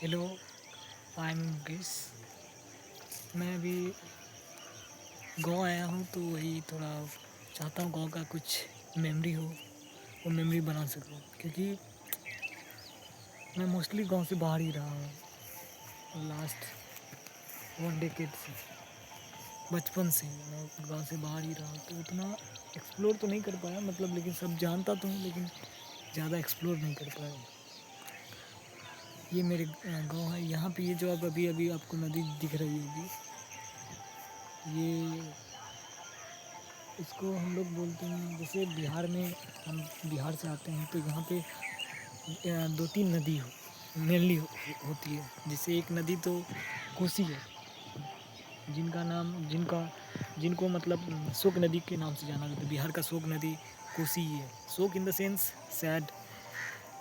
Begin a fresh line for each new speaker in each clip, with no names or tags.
Hello, I am Mukesh. मैं अभी गांव आया हूँ तो वही थोड़ा चाहता हूँ गांव का कुछ मेमोरी हो, वो मेमोरी बना सकूँ, क्योंकि मैं मोस्टली गांव से बाहर ही रहा हूँ लास्ट 1 डेकेड से। बचपन से ही मैं गांव से बाहर ही रहा हूँ तो उतना एक्सप्लोर तो नहीं कर पाया, मतलब लेकिन सब जानता तो हूँ, लेकिन ज़्यादा एक्सप्लोर नहीं कर पाया। ये मेरे गांव है। यहाँ पे ये जो अब अभी अभी आपको नदी दिख रही होगी, ये इसको हम लोग बोलते हैं, जैसे बिहार में, हम बिहार से आते हैं तो यहाँ पे 2-3 नदी मेनली होती है। जैसे एक नदी तो कोसी है, जिनको मतलब शोक नदी के नाम से जाना जाता है। बिहार का शोक नदी कोसी ही है। शोक इन द सेंस सैड,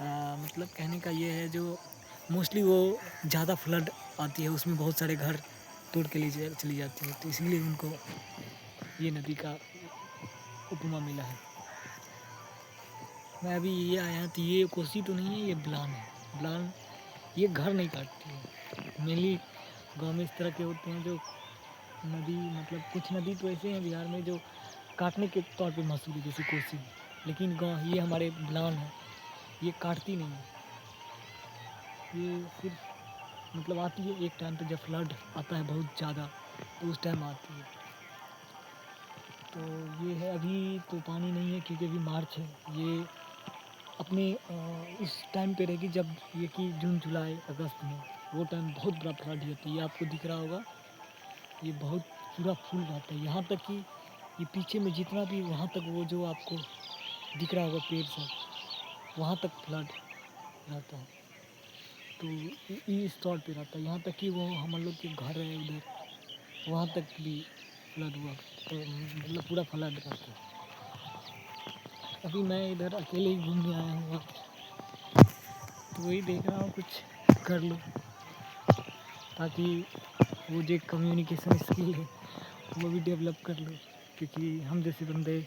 मतलब कहने का ये है, जो मोस्टली वो ज़्यादा फ्लड आती है, उसमें बहुत सारे घर तोड़ के चली जाती है, तो इसीलिए उनको ये नदी का उपमा मिला है। मैं अभी ये आया तो ये कोसी तो नहीं है, ये बलान है। बलान ये घर नहीं काटती है। मेनली गांव में इस तरह के होते हैं जो नदी, मतलब कुछ नदी तो ऐसे हैं बिहार में जो काटने के तौर पे मशहूर है, जैसे कोसी। लेकिन गांव ये हमारे बलान है, ये काटती नहीं है। ये सिर्फ मतलब आती है एक टाइम पे, जब फ्लड आता है बहुत ज़्यादा, तो उस टाइम आती है। तो ये है, अभी तो पानी नहीं है क्योंकि अभी मार्च है। ये अपने उस टाइम पे रहेगी जब ये कि जून जुलाई अगस्त में, वो टाइम बहुत बड़ा फ्लड होती है। ये आपको दिख रहा होगा, ये बहुत पूरा फुल रहता है, यहाँ तक कि ये पीछे में जितना भी वहाँ तक वो जो आपको दिख रहा होगा पेड़ सब, वहाँ तक फ्लड रहता है। तो इस तौर पे रहता है, यहाँ तक कि वो हम लोग के घर है उधर, वहाँ तक भी फ्लड हुआ, तो मतलब पूरा फ्लड रहता है। अभी मैं इधर अकेले ही घूमने आया हूँ, तो वही देख रहा हूँ कुछ कर लूँ, ताकि वो जो कम्युनिकेशन स्किल है वो भी डेवलप कर लूँ। क्योंकि हम जैसे बंदे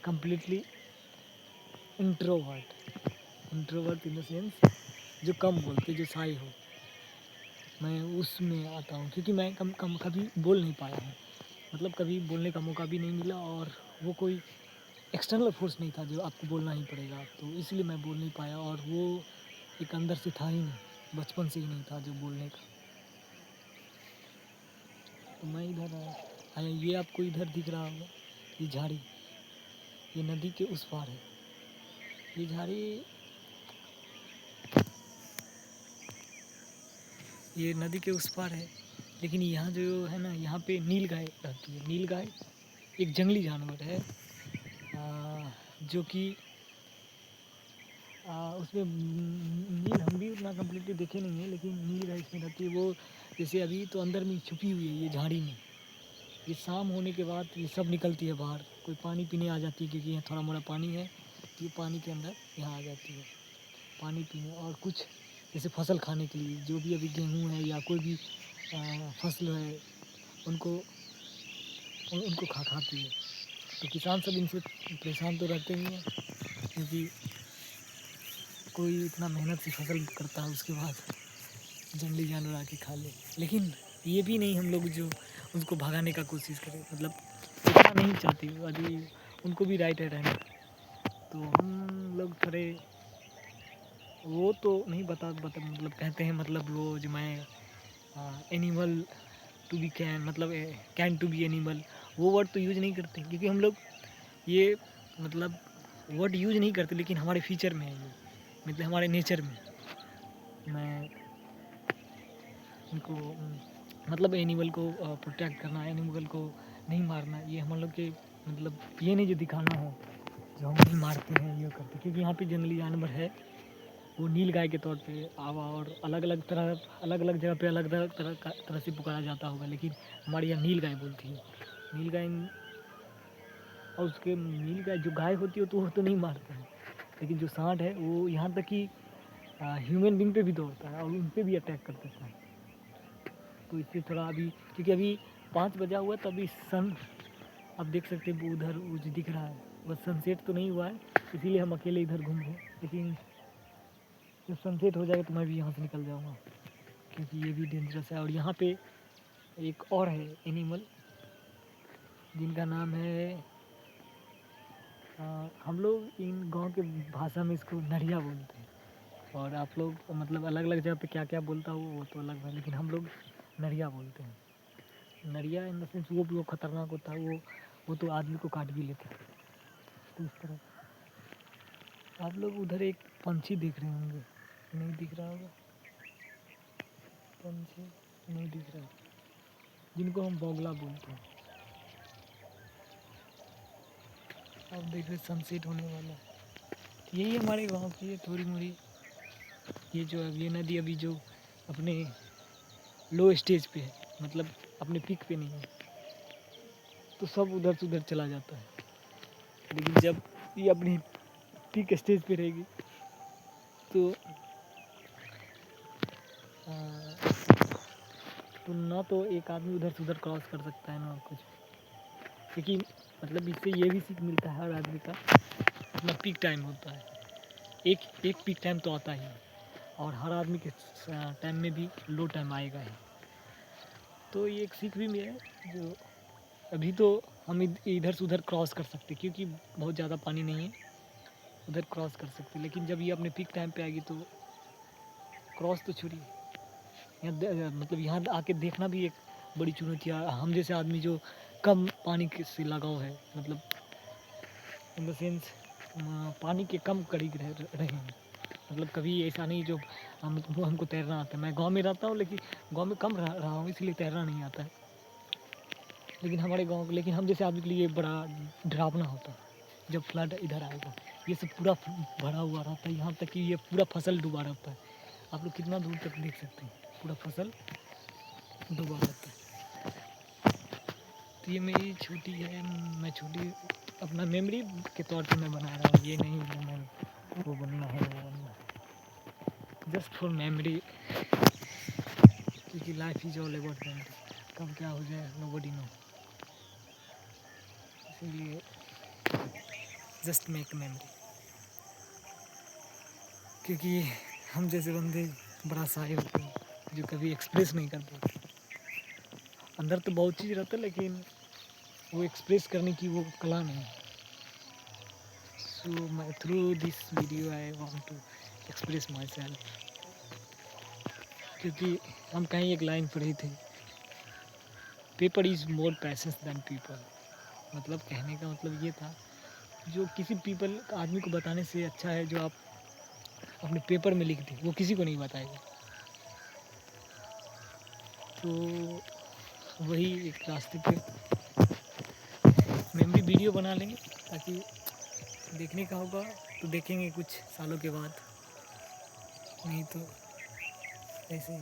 completely introvert in the sense जो कम बोलते, जो शाई हो, मैं उसमें आता हूँ। क्योंकि मैं कम कभी बोल नहीं पाया हूँ, मतलब कभी बोलने का मौका भी नहीं मिला, और वो कोई एक्सटर्नल फोर्स नहीं था जो आपको बोलना ही पड़ेगा, तो इसलिए मैं बोल नहीं पाया। और वो एक अंदर से था ही नहीं, बचपन से ही नहीं था जो बोलने का। तो मैं इधर आया। ये आपको इधर दिख रहा होगा, ये झाड़ी, ये नदी के उस पार है। ये झाड़ी, ये नदी के उस पार है। लेकिन यहाँ जो है ना, यहाँ पे नील गाय रहती है। नील गाय एक जंगली जानवर है, जो कि उसमें नील हम भी उतना कम्प्लीटली देखे नहीं है, लेकिन नील गाय इसमें रहती है। वो जैसे अभी तो अंदर में छुपी हुई है ये झाड़ी में। ये शाम होने के बाद ये सब निकलती है बाहर, कोई पानी पीने आ जाती है, क्योंकि यहाँ थोड़ा मोड़ा पानी है, तो ये पानी के अंदर यहाँ आ जाती है पानी पीने, और कुछ जैसे फसल खाने के लिए, जो भी अभी गेहूँ है या कोई भी फसल है, उनको उनको खाती है। तो किसान सब इनसे परेशान तो रहते ही हैं, क्योंकि कोई इतना मेहनत से फसल करता है, उसके बाद जंगली जानवर आके खा ले। लेकिन ये भी नहीं हम लोग जो उनको भगाने का कोशिश करें, मतलब इतना नहीं चाहती अभी, उनको भी राइट है रहना। तो हम लोग थोड़े वो तो नहीं बता मतलब कहते हैं, मतलब वो जो मैं एनिमल टू बी कैन, मतलब कैन टू बी एनिमल, वो वर्ड तो यूज़ नहीं करते, क्योंकि हम लोग ये मतलब वर्ड यूज़ नहीं करते, लेकिन हमारे फीचर में है ये, मतलब हमारे नेचर में। मैं उनको मतलब एनिमल को प्रोटेक्ट करना, एनिमल को नहीं मारना, ये हम लोग के मतलब ये नहीं जो दिखाना हो जो हम नहीं मारते हैं ये करते, क्योंकि यहाँ पे जंगली जानवर है, वो नील गाय के तौर पे आवा, और अलग अलग जगह पे अलग अलग तरह से पुकारा जाता होगा, लेकिन हमारे यहाँ नील गाय बोलती है। नील गाय, और उसके नील गाय जो गाय होती है तो वो तो नहीं मारता है, लेकिन जो सांड है वो यहाँ तक कि ह्यूमन बींग पे भी दौड़ता है और उन पर भी अटैक कर देता है। तो इससे थोड़ा अभी, क्योंकि अभी 5 बजा हुआ है, तो अभी सन आप देख सकते हैं उधर वो जो दिख रहा है, बस सनसेट तो नहीं हुआ है, इसीलिए हम अकेले इधर घूम रहे हैं। लेकिन जब सनसेट हो जाएगा तो मैं भी यहाँ से निकल जाऊँगा, क्योंकि ये भी डेंजरस है। और यहाँ पे एक और है एनिमल जिनका नाम है हम लोग इन गांव के भाषा में इसको नरिया बोलते हैं, और आप लोग मतलब अलग अलग जगह पे क्या क्या बोलता हो वो तो अलग है, लेकिन हम लोग नरिया बोलते हैं। नरिया इन द सेंस वो खतरनाक होता है, वो तो आदमी को काट भी लेता है। तो इस तरह आप लोग उधर एक पंछी देख रहे होंगे, नहीं दिख रहा होगा पंछी, नहीं दिख रहा, जिनको हम बगुला बोलते हैं। आप देख रहे सनसेट होने वाला है। यही हमारे गांव की है थोड़ी मोड़ी, ये जो है ये नदी अभी जो अपने लो स्टेज पे है, मतलब अपने पीक पे नहीं है, तो सब उधर से उधर चला जाता है। लेकिन जब ये अपनी पीक स्टेज पे रहेगी तो ना तो एक आदमी उधर से उधर क्रॉस कर सकता है ना कुछ, क्योंकि मतलब इससे ये भी सीख मिलता है हर आदमी का अपना पीक टाइम होता है। एक पीक टाइम तो आता ही है, और हर आदमी के टाइम में भी लो टाइम आएगा ही। तो ये एक सीख भी मिला है जो अभी तो हम इधर से उधर क्रॉस कर सकते, क्योंकि बहुत ज़्यादा पानी नहीं है, उधर क्रॉस कर सकते। लेकिन जब ये अपने पीक टाइम पे आएगी तो क्रॉस तो छोड़िए, यहाँ मतलब यहाँ आके देखना भी एक बड़ी चुनौती है। हम जैसे आदमी जो कम पानी के से लगाव है, मतलब इन द सेंस पानी के कम करीब रहे हैं, मतलब कभी ऐसा नहीं जो हमको तैरना आता है। मैं गांव में रहता हूँ, लेकिन गांव में कम रहा हूँ, इसलिए तैरना नहीं आता है। लेकिन हम जैसे आदमी के लिए बड़ा डरावना होता है जब फ्लड इधर आएगा। ये सब पूरा भरा हुआ रहता है, यहाँ तक कि ये पूरा फसल डूबा रहता है। आप लोग कितना दूर तक देख सकते हैं, पूरा फसल डूबा रहता है। तो ये मेरी छोटी है, मैं छोटी अपना मेमोरी के तौर पे मैं बना रहा हूँ, ये नहीं मैं वो बनना है, जस्ट फॉर मेमोरी, क्योंकि life is all about memory. कब क्या हो जाए नोबडी नो, इसलिए जस्ट मेक मेमोरी। क्योंकि हम जैसे बंदे बड़ा शाय होते हैं जो कभी एक्सप्रेस नहीं कर पाते। अंदर तो बहुत चीज़ रहता है, लेकिन वो एक्सप्रेस करने की वो कला नहीं है। So my through this video I want to express myself. क्योंकि हम कहीं एक लाइन पढ़े थे, paper is more patience than people. मतलब कहने का मतलब ये था, जो किसी पीपल आदमी को बताने से अच्छा है जो आप अपने पेपर में लिख दें, वो किसी को नहीं बताएगा। तो वही एक रास्ते पे मेमोरी वीडियो बना लेंगे, ताकि देखने का होगा तो देखेंगे कुछ सालों के बाद, नहीं तो ऐसे ही।